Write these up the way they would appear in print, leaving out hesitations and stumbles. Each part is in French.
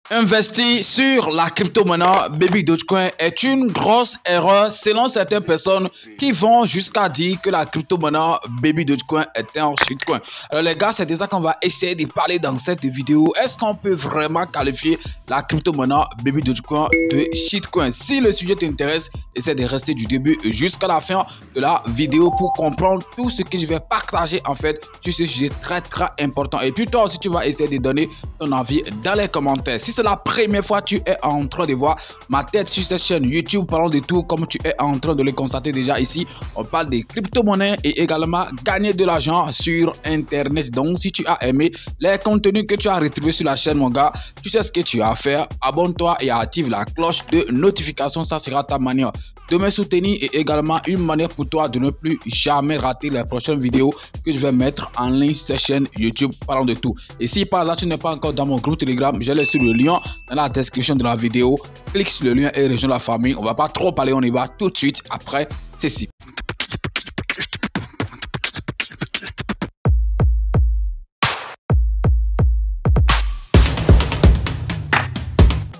Investir sur la crypto-monnaie Baby Dogecoin est une grosse erreur selon certaines personnes qui vont jusqu'à dire que la crypto-monnaie Baby Dogecoin est un shitcoin. Alors les gars, c'est de ça qu'on va essayer de parler dans cette vidéo. Est-ce qu'on peut vraiment qualifier la crypto-monnaie Baby Dogecoin de shitcoin? Si le sujet t'intéresse, essaie de rester du début jusqu'à la fin de la vidéo pour comprendre tout ce que je vais partager en fait sur ce sujet très important. Et puis toi aussi, tu vas essayer de donner ton avis dans les commentaires. Si c'est la première fois que tu es en train de voir ma tête sur cette chaîne YouTube, parlons de tout comme tu es en train de le constater déjà ici. On parle des crypto-monnaies et également gagner de l'argent sur Internet. Donc, si tu as aimé les contenus que tu as retrouvés sur la chaîne, mon gars, tu sais ce que tu as à faire. Abonne-toi et active la cloche de notification. Ça sera ta manière de me soutenir et également une manière pour toi de ne plus jamais rater les prochaines vidéos que je vais mettre en ligne sur cette chaîne YouTube parlant de tout. Et si par hasard tu n'es pas encore dans mon groupe Telegram, j'ai laissé le lien dans la description de la vidéo. Clique sur le lien et rejoins la famille. On va pas trop parler, on y va tout de suite après ceci.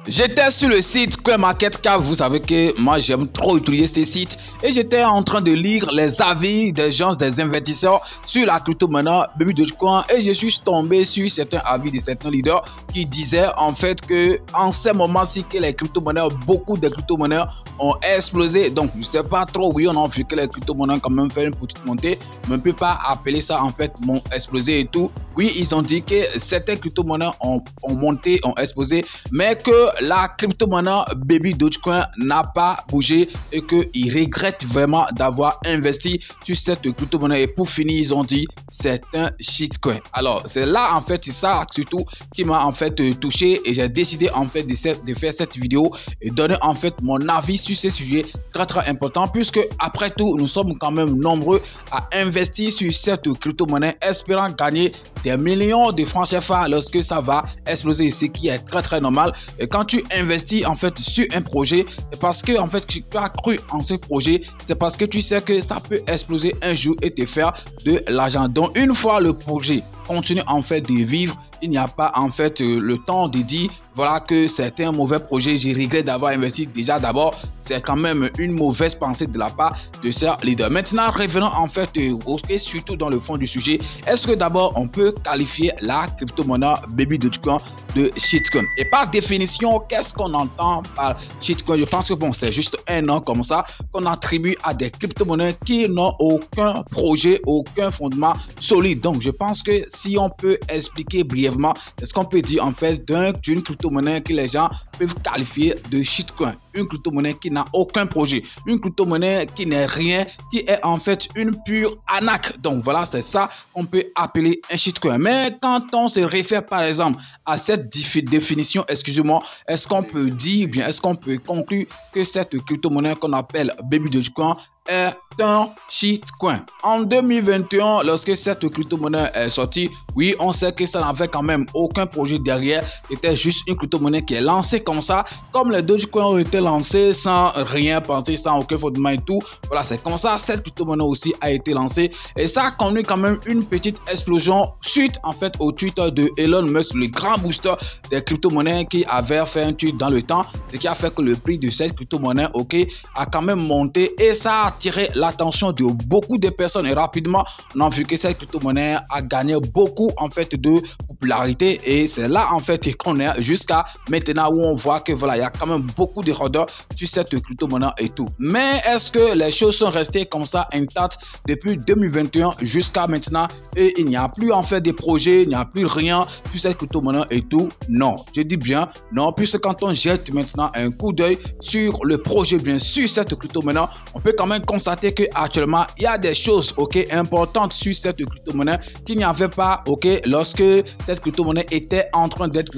J'étais sur le site CoinMarketCap, vous savez que moi j'aime trop utiliser ces sites et j'étais en train de lire les avis des gens, des investisseurs sur la crypto-monnaie Baby Dogecoin et je suis tombé sur certains avis de certains leaders qui disaient en fait que en ce moment-ci que les crypto-monnaies, beaucoup de crypto-monnaies ont explosé. Donc je sais pas trop, oui on a vu que les crypto-monnaies quand même fait une petite montée, mais on ne peut pas appeler ça en fait m'ont explosé et tout. Oui, ils ont dit que certaines crypto-monnaies ont monté, ont explosé, mais que la crypto-monnaie Baby Dogecoin n'a pas bougé et qu'ils regrettent vraiment d'avoir investi sur cette crypto-monnaie. Et pour finir, ils ont dit c'est un shitcoin. Alors, c'est là en fait, c'est ça surtout qui m'a en fait touché et j'ai décidé en fait de faire cette vidéo et donner en fait mon avis sur ce sujet très important puisque après tout, nous sommes quand même nombreux à investir sur cette crypto-monnaie espérant gagner des millions de francs CFA lorsque ça va exploser, ce qui est très normal. Et quand tu investis en fait sur un projet, c'est parce que en fait tu as cru en ce projet, c'est parce que tu sais que ça peut exploser un jour et te faire de l'argent. Donc une fois le projet continue en fait de vivre, il n'y a pas en fait le temps de dire voilà que c'est un mauvais projet, je regrette d'avoir investi. Déjà d'abord, c'est quand même une mauvaise pensée de la part de ces leaders. Maintenant, revenons en fait et surtout dans le fond du sujet. Est-ce que d'abord on peut qualifier la crypto-monnaie Baby Dogecoin de shitcoin? Et par définition, qu'est-ce qu'on entend par shitcoin? Je pense que bon, c'est juste un nom comme ça qu'on attribue à des crypto-monnaies qui n'ont aucun projet, aucun fondement solide. Donc je pense que si on peut expliquer brièvement, est-ce qu'on peut dire en fait d'une crypto-monnaie que les gens peuvent qualifier de shitcoin? Une crypto-monnaie qui n'a aucun projet, une crypto-monnaie qui n'est rien, qui est en fait une pure arnaque. Donc voilà, c'est ça qu'on peut appeler un shitcoin. Mais quand on se réfère par exemple à cette définition, excusez-moi, est-ce qu'on peut dire, bien est-ce qu'on peut conclure que cette crypto-monnaie qu'on appelle Baby Dogecoin est un shitcoin? En 2021, lorsque cette crypto-monnaie est sortie, oui, on sait que ça n'avait quand même aucun projet derrière. C'était juste une crypto-monnaie qui est lancée comme ça, comme les Dogecoin ont été lancés sans rien penser, sans aucun fondement et tout. Voilà, c'est comme ça, cette crypto-monnaie aussi a été lancée et ça a connu quand même une petite explosion suite en fait au tweet de Elon Musk, le grand booster des crypto-monnaies qui avait fait un tweet dans le temps, ce qui a fait que le prix de cette crypto-monnaie, ok, a quand même monté et ça a attiré l'attention de beaucoup de personnes et rapidement on a vu que cette crypto-monnaie a gagné beaucoup en fait de popularité et c'est là en fait qu'on est jusqu'à maintenant où on voit que voilà, il y a quand même beaucoup de rôdeurs sur cette crypto-monnaie et tout. Mais est-ce que les choses sont restées comme ça intactes depuis 2021 jusqu'à maintenant et il n'y a plus en fait des projets, il n'y a plus rien sur cette crypto-monnaie et tout? Non, je dis bien non, puisque quand on jette maintenant un coup d'œil sur le projet bien sûr cette crypto-monnaie, on peut quand même constater que actuellement il y a des choses ok importantes sur cette crypto-monnaie qu'il n'y avait pas ok lorsque cette crypto-monnaie était en train d'être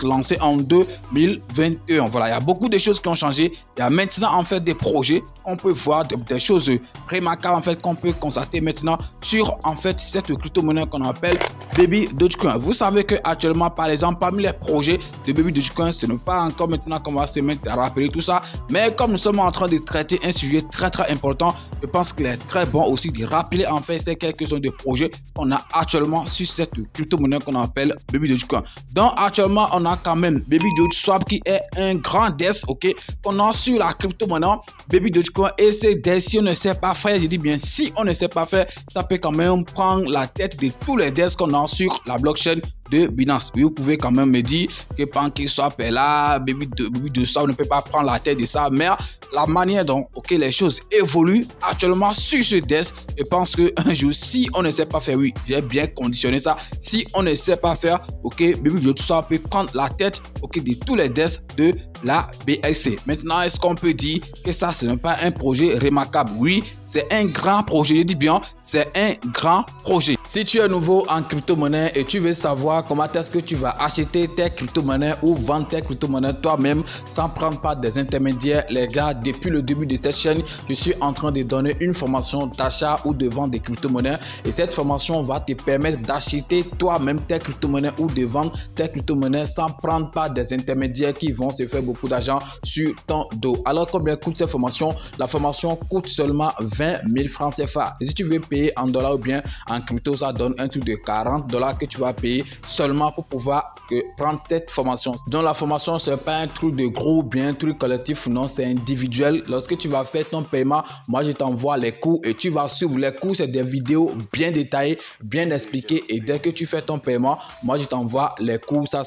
lancée en 2021. Voilà, il y a beaucoup de choses qui ont changé. Il y a maintenant en fait des projets qu'on peut voir, des choses remarquables en fait qu'on peut constater maintenant sur en fait cette crypto-monnaie qu'on appelle Baby Dogecoin. Vous savez que actuellement par exemple parmi les projets de Baby Dogecoin, ce n'est pas encore maintenant qu'on va se mettre à rappeler tout ça, mais comme nous sommes en train de traiter un sujet très important. Je pense qu'il est très bon aussi de rappeler en fait ces quelques-uns de projets qu'on a actuellement sur cette crypto-monnaie qu'on appelle Baby Dogecoin. Donc actuellement, on a quand même Baby Doge Swap qui est un grand DEX, ok, qu'on a sur la crypto-monnaie Baby Dogecoin. Et ces DEX, si on ne sait pas faire, je dis bien si on ne sait pas faire, ça peut quand même prendre la tête de tous les DEX qu'on a sur la blockchain de Binance. Oui, vous pouvez quand même me dire que PancakeSwap est là, Baby Doge ne peut pas prendre la tête de ça, mais la manière dont les choses évoluent actuellement sur ce DEX, je pense qu'un jour, si on ne sait pas faire, oui, j'ai bien conditionné ça, si on ne sait pas faire, Baby Doge peut prendre la tête de tous les DEX de la BSC. Maintenant, est-ce qu'on peut dire que ça, ce n'est pas un projet remarquable? Oui, c'est un grand projet, je dis bien, c'est un grand projet. Si tu es nouveau en crypto-monnaie et tu veux savoir comment est-ce que tu vas acheter tes crypto-monnaies ou vendre tes crypto-monnaies toi-même sans prendre part des intermédiaires, les gars, depuis le début de cette chaîne, je suis en train de donner une formation d'achat ou de vente des crypto-monnaies et cette formation va te permettre d'acheter toi-même tes crypto-monnaies ou de vendre tes crypto-monnaies sans prendre part des intermédiaires qui vont se faire beaucoup d'argent sur ton dos. Alors combien coûte cette formation? La formation coûte seulement 20 000 francs CFA. Et si tu veux payer en dollars ou bien en crypto, ça donne un truc de 40 $ que tu vas payer seulement pour pouvoir prendre cette formation. Donc la formation, c'est pas un truc de groupe, bien un truc collectif, non, c'est individuel. Lorsque tu vas faire ton paiement, moi je t'envoie les cours et tu vas suivre les cours. C'est des vidéos bien détaillées, bien expliquées et dès que tu fais ton paiement, moi je t'envoie les cours. Ça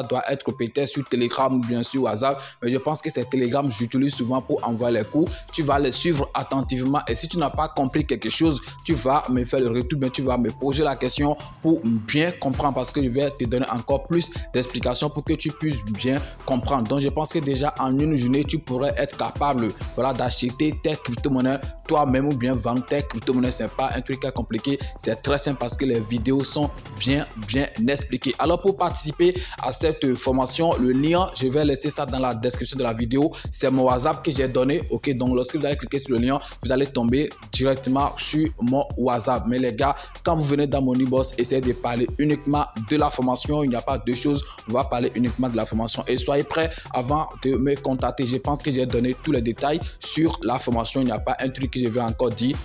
doit être peut-être sur Telegram ou bien sur WhatsApp, mais je pense que c'est Telegram j'utilise souvent pour envoyer les cours. Tu vas les suivre attentivement et si tu n'as pas compris quelque chose, tu vas me faire le retour, mais tu vas me poser la question pour bien comprendre parce que je vais te donner encore plus d'explications pour que tu puisses bien comprendre. Donc je pense que déjà en une journée, tu pourrais être capable d'acheter tes crypto-monnaies toi-même ou bien vendre tes crypto-monnaies. Ce n'est pas un truc compliqué, c'est très simple parce que les vidéos sont bien expliquées. Alors pour participer à cette formation, le lien, je vais laisser ça dans la description de la vidéo. C'est mon WhatsApp que j'ai donné, donc lorsque vous allez cliquer sur le lien, vous allez tomber directement sur mon WhatsApp. Mais les gars, quand vous venez dans mon e-boss, essayez de parler uniquement de la formation. Il n'y a pas deux choses, on va parler uniquement de la formation et soyez prêts avant de me contacter. Je pense que j'ai donné tous les détails sur la formation. Il n'y a pas un truc que je vais encore dire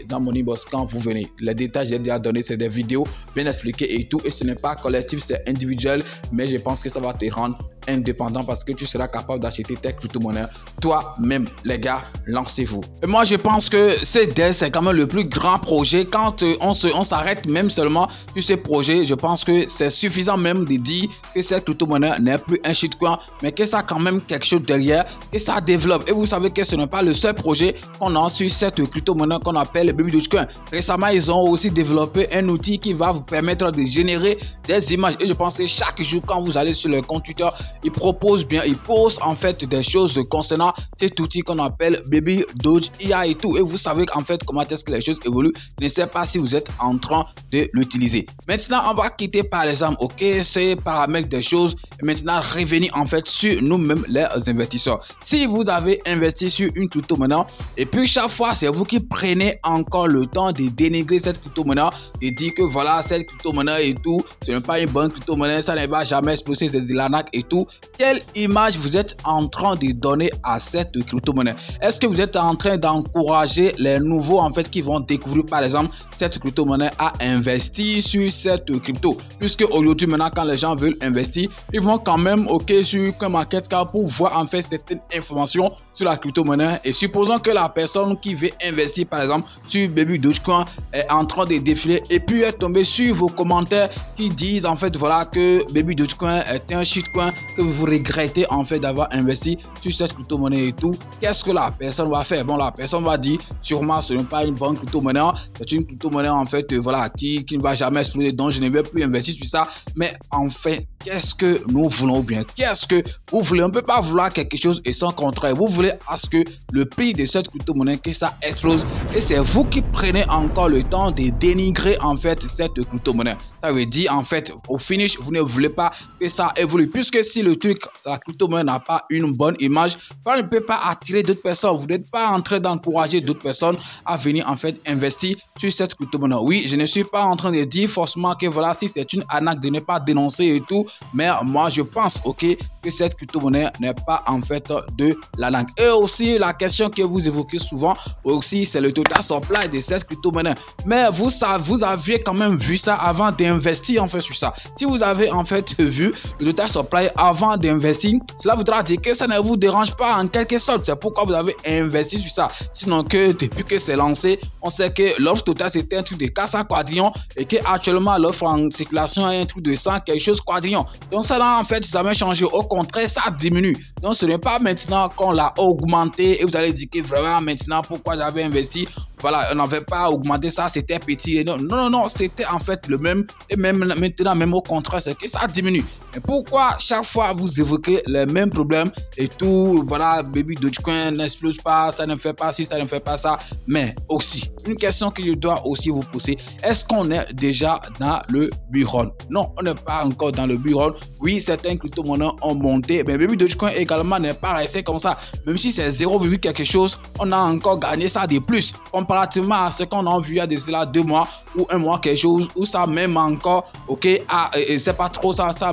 dans mon e-boss quand vous venez. Les détails j'ai déjà donné, c'est des vidéos bien expliquées et tout, et ce n'est pas collectif, c'est individuel, mais je pense que ça va te rendre indépendant parce que tu seras capable d'acheter tes crypto-monnaies toi-même. Les gars, lancez-vous. Et moi je pense que ce DEX c'est quand même le plus grand projet. Quand on s'arrête même seulement sur ce projet, je pense que c'est suffisant même de dire que cette crypto-monnaie n'est plus un shitcoin, mais que ça a quand même quelque chose derrière, que ça développe. Et vous savez que ce n'est pas le seul projet qu'on a sur cette crypto-monnaie qu'on appelle Baby Dogecoin. Récemment, ils ont aussi développé un outil qui va vous permettre de générer des images. Et je pense que chaque jour, quand vous allez sur le compte Twitter, ils posent en fait des choses concernant cet outil qu'on appelle Baby Doge IA et tout. Et vous savez en fait comment est-ce que les choses évoluent. Je ne sais pas si vous êtes en train de l'utiliser. Maintenant, on va quitter par exemple, ces paramètres des choses et maintenant revenir en fait sur nous-mêmes les investisseurs. Si vous avez investi sur une crypto-monnaie et puis chaque fois c'est vous qui prenez encore le temps de dénigrer cette crypto-monnaie, de dire que voilà cette crypto-monnaie et tout, ce n'est pas une bonne crypto-monnaie, ça ne va jamais exploser, c'est de l'arnaque et tout. Quelle image vous êtes en train de donner à cette crypto-monnaie? Est-ce que vous êtes en train d'encourager les nouveaux en fait qui vont découvrir par exemple cette crypto-monnaie à investir sur cette crypto? Puisque aujourd'hui maintenant quand les gens veulent investir, ils vont quand même sur CoinMarketCap pour voir en fait certaines informations sur la crypto-monnaie. Et supposons que la personne qui veut investir par exemple sur Baby Dogecoin est en train de défiler et puis est tombée sur vos commentaires qui disent en fait voilà que Baby Dogecoin est un shitcoin, que vous regrettez en fait d'avoir investi sur cette crypto-monnaie et tout. Qu'est-ce que la personne va faire? Bon, la personne va dire sûrement ce n'est pas une bonne crypto-monnaie, c'est une crypto-monnaie en fait voilà qui ne va jamais exploser, donc je ne vais plus investir sur ça. Mais en fait, qu'est-ce que nous voulons bien? Qu'est-ce que vous voulez? On ne peut pas vouloir quelque chose et son contraire. Vous voulez à ce que le prix de cette crypto-monnaie, que ça explose, et c'est vous qui prenez encore le temps de dénigrer en fait cette crypto-monnaie. Ça veut dire en fait au finish, vous ne voulez pas que ça évolue. Puisque si le truc, la crypto-monnaie n'a pas une bonne image, ça ne peut pas attirer d'autres personnes. Vous n'êtes pas en train d'encourager d'autres personnes à venir en fait investir sur cette crypto-monnaie. Oui, je ne suis pas en train de dire forcément que voilà, si c'est une arnaque de ne pas dénoncer et tout, mais moi je pense que cette crypto-monnaie n'est pas en fait de l'arnaque. Et aussi la question que vous évoquez souvent aussi, c'est le total supply de cette crypto-monnaie. Mais vous aviez quand même vu ça avant d'investir en fait sur ça. Si vous avez en fait vu le total supply avant d'investir, cela voudra dire que ça ne vous dérange pas en quelque sorte. C'est pourquoi vous avez investi sur ça. Sinon que depuis que c'est lancé, on sait que l'offre totale c'était un truc de 400 quadrillions et que actuellement l'offre en circulation est un truc de 100 quelque chose quadrillions. Donc ça n'a en fait jamais changé. Au contraire, ça diminue. Donc ce n'est pas maintenant qu'on l'a augmenté et vous allez dire que vraiment maintenant pourquoi j'avais investi. Voilà, on n'avait pas augmenté ça, c'était petit. Et non, c'était en fait le même. Et même maintenant, même au contraire, c'est que ça diminue. Mais pourquoi chaque fois vous évoquez les mêmes problèmes et tout, voilà, Baby Dogecoin n'explose pas, ça ne fait pas ci, ça ne fait pas ça. Mais aussi, une question que je dois aussi vous poser, est-ce qu'on est déjà dans le bull run? Non, on n'est pas encore dans le bull run. Oui, certains crypto-monnaies ont monté, mais Baby Dogecoin également n'est pas resté comme ça. Même si c'est 0, quelque chose, on a encore gagné ça de plus. Comparativement à ce qu'on a vu il y a de cela 2 mois ou 1 mois, quelque chose, où ça même encore, c'est pas trop ça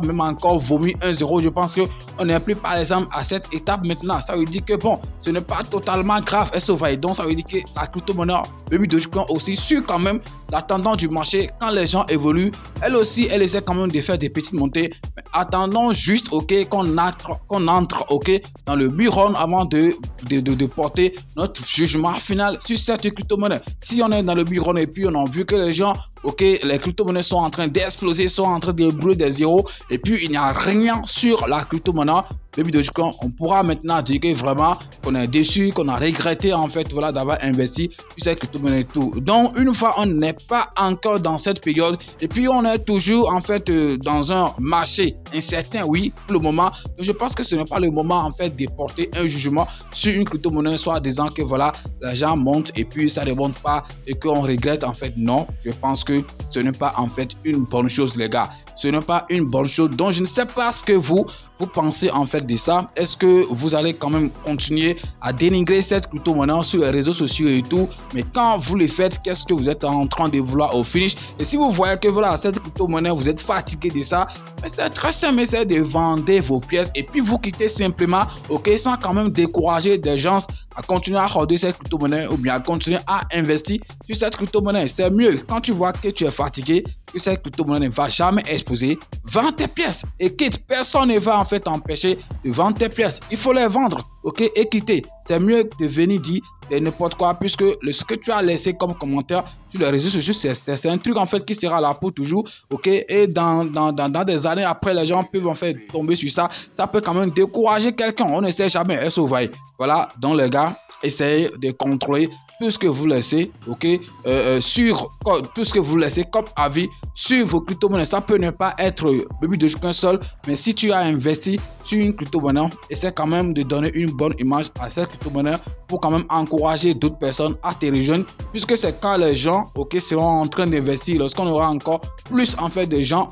même encore vomi 1-0. Je pense qu'on n'est plus par exemple à cette étape maintenant. Ça veut dire que bon, ce n'est pas totalement grave. Donc ça veut dire que la crypto-monnaie Baby Dogecoin aussi suit quand même la tendance du marché. Quand les gens évoluent, elle aussi, elle essaie quand même de faire des petites montées. Mais attendons juste qu'on entre dans le bull run avant de porter notre jugement final sur cette crypto-monnaie. Si on est dans le bull run et puis on a vu que les gens, les crypto-monnaies sont en train d'exploser, sont en train de brûler des zéros et puis il n'y a rien sur la crypto-monnaie Baby Dogecoin, on pourra maintenant dire que vraiment qu'on est déçu, qu'on a regretté en fait voilà d'avoir investi sur cette crypto-monnaie et tout. Donc une fois on n'est pas encore dans cette période et puis on est toujours en fait dans un marché incertain, oui, pour le moment. Donc je pense que ce n'est pas le moment en fait de porter un jugement sur une crypto-monnaie, soit disant que voilà l'argent monte et puis ça ne monte pas et qu'on regrette. En fait non, je pense que ce n'est pas en fait une bonne chose les gars. Ce n'est pas une bonne chose. Donc je ne sais pas ce que vous pensez en fait de ça. Est-ce que vous allez quand même continuer à dénigrer cette crypto-monnaie sur les réseaux sociaux et tout, mais quand vous le faites, qu'est-ce que vous êtes en train de vouloir au finish? Et si vous voyez que voilà cette crypto-monnaie, vous êtes fatigué de ça, c'est très simple, c'est de vendre vos pièces et puis vous quittez simplement, sans quand même décourager des gens à continuer à regarder cette crypto-monnaie ou bien à continuer à investir sur cette crypto-monnaie. C'est mieux quand tu vois que tu es fatigué, que cette crypto-monnaie ne va jamais exploser, vends tes pièces et quitte. Personne ne va en fait t'empêcher de vendre tes pièces. Il faut les vendre, et quitter. C'est mieux de venir dire n'importe quoi, puisque ce que tu as laissé comme commentaire sur les réseaux sociaux, c'est un truc en fait qui sera là pour toujours, et dans des années après, les gens peuvent en fait tomber sur ça. Ça peut quand même décourager quelqu'un, on ne sait jamais. Voilà, donc les gars, essayez de contrôler tout ce que vous laissez, sur tout ce que vous laissez comme avis sur vos crypto-monnaies. Ça peut ne pas être Baby Dogecoin seul, mais si tu as investi sur une crypto-monnaie, essaie quand même de donner une bonne image à cette crypto-monnaie pour quand même encourager d'autres personnes à te rejoindre, puisque c'est quand les gens seront en train d'investir, lorsqu'on aura encore plus en fait de gens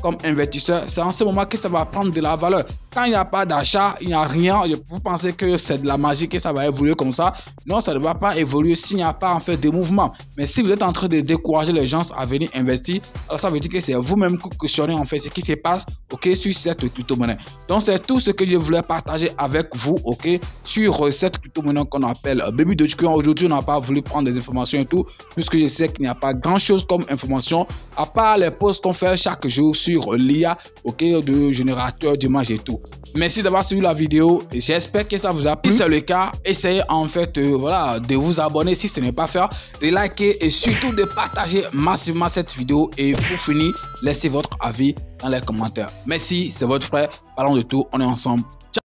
comme investisseurs, c'est en ce moment que ça va prendre de la valeur. Quand il n'y a pas d'achat, il n'y a rien, vous pensez que c'est de la magie, que ça va évoluer comme ça. Non, ça ne va pas évoluer s'il n'y a pas en fait de mouvement. Mais si vous êtes en train de décourager les gens à venir investir, alors ça veut dire que c'est vous-même qui questionnez en fait ce qui se passe sur cette crypto-monnaie. Donc c'est tout ce que je voulais partager avec vous sur cette crypto-monnaie qu'on appelle Baby Dogecoin. Aujourd'hui, on n'a pas voulu prendre des informations et tout, puisque je sais qu'il n'y a pas grand-chose comme information, à part les posts qu'on fait chaque jour sur l'IA, de générateur d'images et tout. Merci d'avoir suivi la vidéo. J'espère que ça vous a plu. Si c'est le cas, essayez en fait de vous abonner si ce n'est pas fait, de liker et surtout de partager massivement cette vidéo. Et pour finir, laissez votre avis dans les commentaires. Merci, c'est votre frère. Parlons de tout, on est ensemble. Ciao.